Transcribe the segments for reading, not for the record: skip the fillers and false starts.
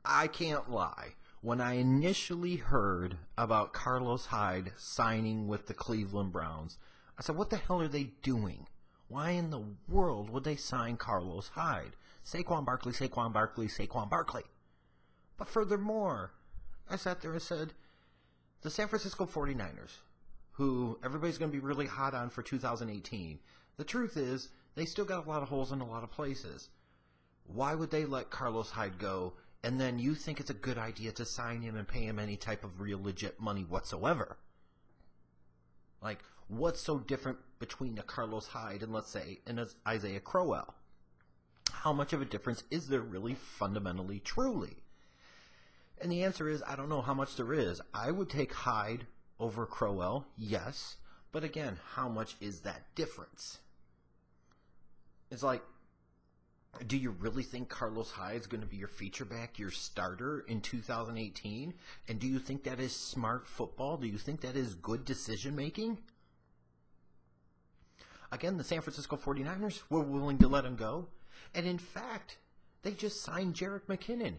I can't lie. When I initially heard about Carlos Hyde signing with the Cleveland Browns, I said, what the hell are they doing? Why in the world would they sign Carlos Hyde? Saquon Barkley, Saquon Barkley, Saquon Barkley. But furthermore, I sat there and said, the San Francisco 49ers, who everybody's going to be really hot on for 2018, the truth is they still got a lot of holes in a lot of places. Why would they let Carlos Hyde go, and then you think it's a good idea to sign him and pay him any type of real legit money whatsoever? Like, what's so different between a Carlos Hyde and, let's say, an Isaiah Crowell? How much of a difference is there really fundamentally, truly? And the answer is, I don't know how much there is. I would take Hyde over Crowell, yes. But again, how much is that difference? It's like, do you really think Carlos Hyde is going to be your feature back, your starter in 2018? And do you think that is smart football? Do you think that is good decision making? Again, the San Francisco 49ers were willing to let him go. And in fact, they just signed Jerick McKinnon.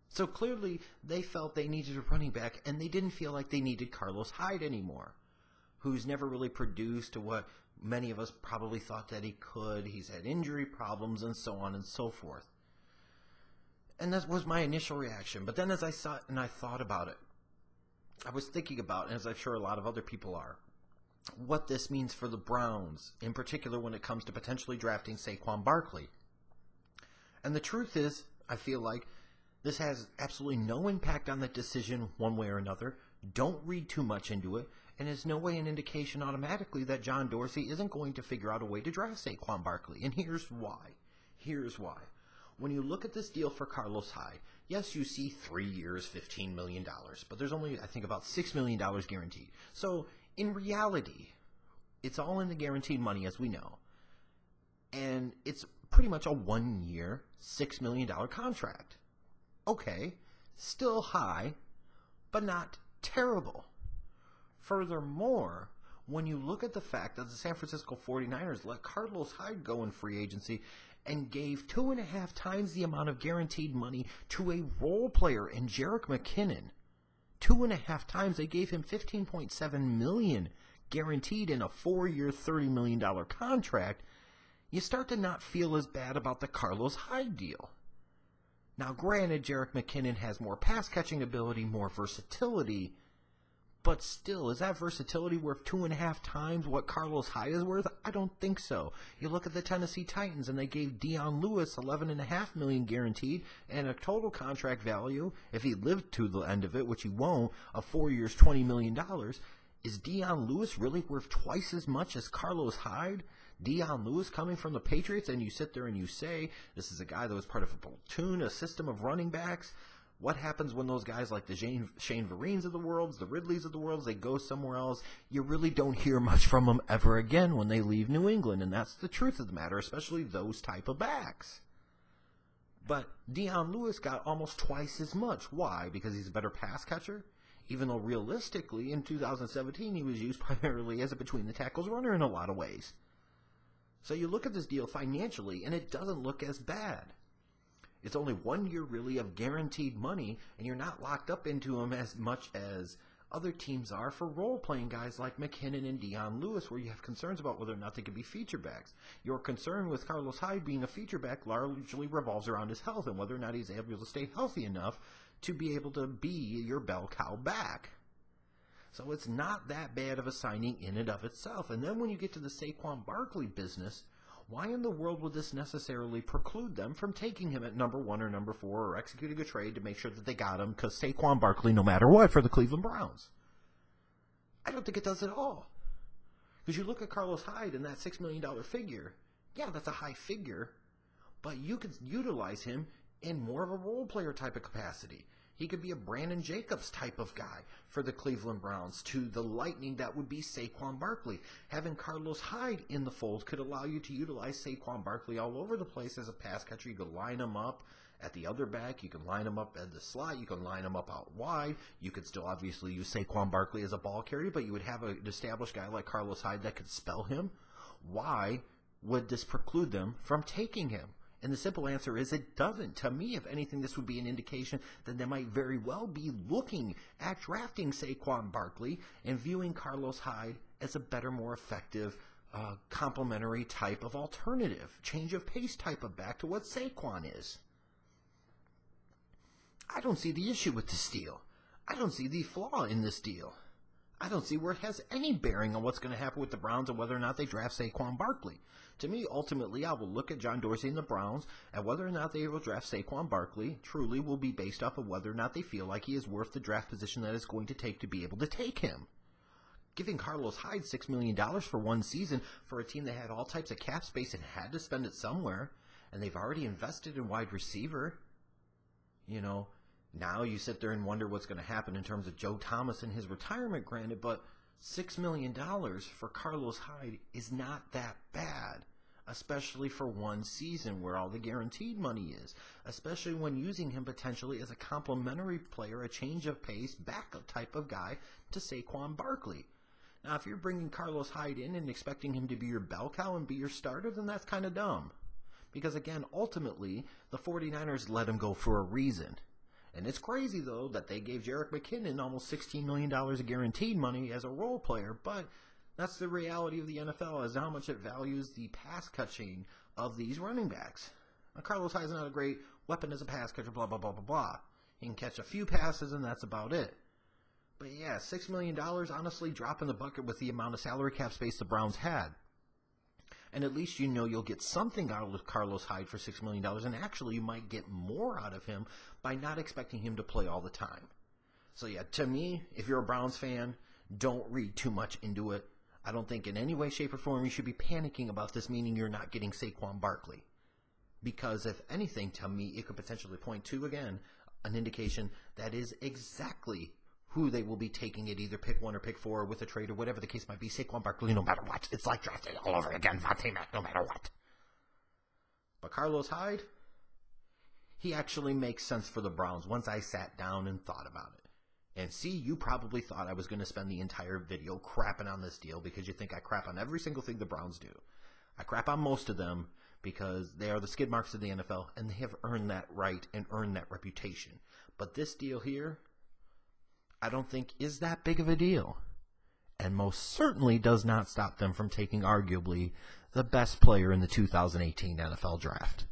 So clearly, they felt they needed a running back, and they didn't feel like they needed Carlos Hyde anymore, who's never really produced to what many of us probably thought that he could. He's had injury problems and so on and so forth. And that was my initial reaction. But then as I saw it and I thought about it, I was thinking about, and as I'm sure a lot of other people are, what this means for the Browns, in particular when it comes to potentially drafting Saquon Barkley. And the truth is, I feel like this has absolutely no impact on that decision one way or another. Don't read too much into it. And is no way an indication automatically that John Dorsey isn't going to figure out a way to draft Saquon Barkley. And here's why. Here's why. When you look at this deal for Carlos Hyde, yes, you see 3 years, $15 million. But there's only, I think, about $6 million guaranteed. So in reality, it's all in the guaranteed money, as we know. And it's pretty much a 1 year, $6 million contract. Okay, still high, but not terrible. Furthermore, when you look at the fact that the San Francisco 49ers let Carlos Hyde go in free agency and gave 2.5 times the amount of guaranteed money to a role player in Jerick McKinnon, 2.5 times, they gave him $15.7 million guaranteed in a 4-year, $30 million contract, you start to not feel as bad about the Carlos Hyde deal. Now, granted, Jerick McKinnon has more pass-catching ability, more versatility, but still, is that versatility worth 2.5 times what Carlos Hyde is worth? I don't think so. You look at the Tennessee Titans, and they gave Dion Lewis $11.5 million guaranteed, and a total contract value, if he lived to the end of it, which he won't, of 4 years, $20 million. Is Dion Lewis really worth twice as much as Carlos Hyde? Dion Lewis coming from the Patriots, and you sit there and you say, this is a guy that was part of a platoon, a system of running backs. What happens when those guys like the Shane Vereen's of the world, the Ridleys of the world, they go somewhere else? You really don't hear much from them ever again when they leave New England, and that's the truth of the matter, especially those type of backs. But Dion Lewis got almost twice as much. Why? Because he's a better pass catcher? Even though realistically, in 2017, he was used primarily as a between-the-tackles runner in a lot of ways. So you look at this deal financially, and it doesn't look as bad. It's only 1 year, really, of guaranteed money, and you're not locked up into them as much as other teams are for role-playing guys like McKinnon and Dion Lewis, where you have concerns about whether or not they could be feature backs. Your concern with Carlos Hyde being a feature back largely revolves around his health and whether or not he's able to stay healthy enough to be able to be your bell cow back. So it's not that bad of a signing in and of itself. And then when you get to the Saquon Barkley business, why in the world would this necessarily preclude them from taking him at number 1 or number 4 or executing a trade to make sure that they got him? Because Saquon Barkley, no matter what, for the Cleveland Browns. I don't think it does at all. Because you look at Carlos Hyde and that $6 million figure. Yeah, that's a high figure. But you could utilize him in more of a role player type of capacity. He could be a Brandon Jacobs type of guy for the Cleveland Browns to the lightning that would be Saquon Barkley. Having Carlos Hyde in the fold could allow you to utilize Saquon Barkley all over the place as a pass catcher. You could line him up at the other back. You can line him up at the slot. You can line him up out wide. You could still obviously use Saquon Barkley as a ball carrier, but you would have an established guy like Carlos Hyde that could spell him. Why would this preclude them from taking him? And the simple answer is it doesn't. To me, if anything, this would be an indication that they might very well be looking at drafting Saquon Barkley and viewing Carlos Hyde as a better, more effective, complementary type of alternative, change of pace type of back to what Saquon is. I don't see the issue with this deal. I don't see the flaw in this deal. I don't see where it has any bearing on what's going to happen with the Browns and whether or not they draft Saquon Barkley. To me, ultimately, I will look at John Dorsey and the Browns, and whether or not they will draft Saquon Barkley truly will be based off of whether or not they feel like he is worth the draft position that it's going to take to be able to take him. Giving Carlos Hyde $6 million for one season for a team that had all types of cap space and had to spend it somewhere, and they've already invested in wide receiver, you know, now you sit there and wonder what's going to happen in terms of Joe Thomas and his retirement, granted, but $6 million for Carlos Hyde is not that bad, especially for one season where all the guaranteed money is, especially when using him potentially as a complementary player, a change of pace, backup type of guy to Saquon Barkley. Now, if you're bringing Carlos Hyde in and expecting him to be your bell cow and be your starter, then that's kind of dumb. Because, again, ultimately, the 49ers let him go for a reason. And it's crazy, though, that they gave Jerick McKinnon almost $16 million of guaranteed money as a role player, but that's the reality of the NFL, as how much it values the pass catching of these running backs. Now, Carlos Hyde is not a great weapon as a pass catcher, blah, blah, blah, blah, blah. He can catch a few passes, and that's about it. But yeah, $6 million, honestly, drop in the bucket with the amount of salary cap space the Browns had. And at least you know you'll get something out of Carlos Hyde for $6 million, and actually you might get more out of him by not expecting him to play all the time. So yeah, to me, if you're a Browns fan, don't read too much into it. I don't think in any way, shape, or form you should be panicking about this, meaning you're not getting Saquon Barkley. Because if anything, to me, it could potentially point to, again, an indication that is exactly who they will be taking at either pick 1 or pick 4 with a trade or whatever the case might be. Saquon Barkley, no matter what. It's like drafting all over again. Vontae Mack, no matter what. But Carlos Hyde, he actually makes sense for the Browns once I sat down and thought about it. And see, you probably thought I was going to spend the entire video crapping on this deal because you think I crap on every single thing the Browns do. I crap on most of them because they are the skid marks of the NFL and they have earned that right and earned that reputation. But this deal here, I don't think is that big of a deal. And most certainly does not stop them from taking arguably the best player in the 2018 NFL Draft.